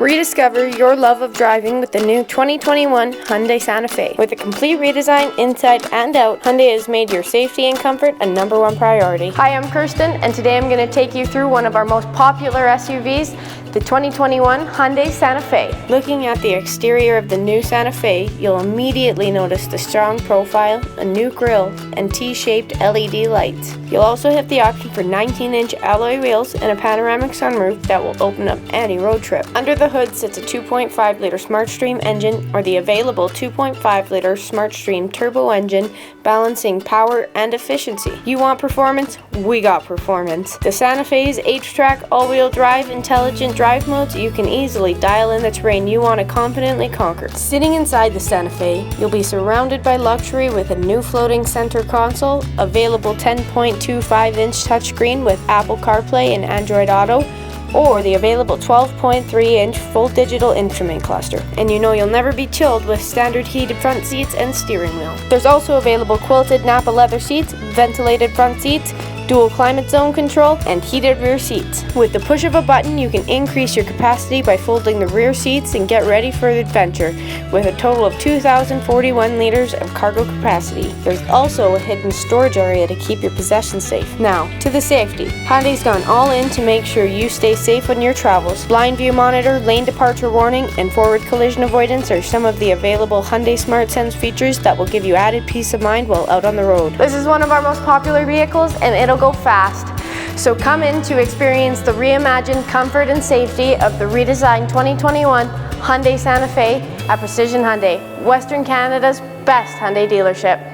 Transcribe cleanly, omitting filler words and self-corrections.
Rediscover your love of driving with the new 2021 Hyundai Santa Fe. With a complete redesign inside and out, Hyundai has made your safety and comfort a #1 priority. Hi, I'm Kirsten, and today I'm going to take you through one of our most popular SUVs, the 2021 Hyundai Santa Fe. Looking at the exterior of the new Santa Fe, you'll immediately notice the strong profile, a new grille, and T-shaped LED lights. You'll also have the option for 19-inch alloy wheels and a panoramic sunroof that will open up any road trip. Under the hood sits a 2.5-liter SmartStream engine or the available 2.5-liter SmartStream turbo engine, balancing power and efficiency. You want performance? We got performance. The Santa Fe's H-Track all-wheel drive intelligent drive modes, you can easily dial in the terrain you want to confidently conquer. Sitting inside the Santa Fe, you'll be surrounded by luxury with a new floating center console, available 10.25-inch touchscreen with Apple CarPlay and Android Auto, or the available 12.3-inch full digital instrument cluster. And you know you'll never be chilled with standard heated front seats and steering wheel. There's also available quilted Napa leather seats, ventilated front seats, dual climate zone control, and heated rear seats. With the push of a button, you can increase your capacity by folding the rear seats and get ready for adventure with a total of 2,041 liters of cargo capacity. There's also a hidden storage area to keep your possessions safe. Now, to the safety. Hyundai's gone all in to make sure you stay safe on your travels. Blind view monitor, lane departure warning, and forward collision avoidance are some of the available Hyundai SmartSense features that will give you added peace of mind while out on the road. This is one of our most popular vehicles, and it'll go fast. So come in to experience the reimagined comfort and safety of the redesigned 2021 Hyundai Santa Fe at Precision Hyundai, Western Canada's best Hyundai dealership.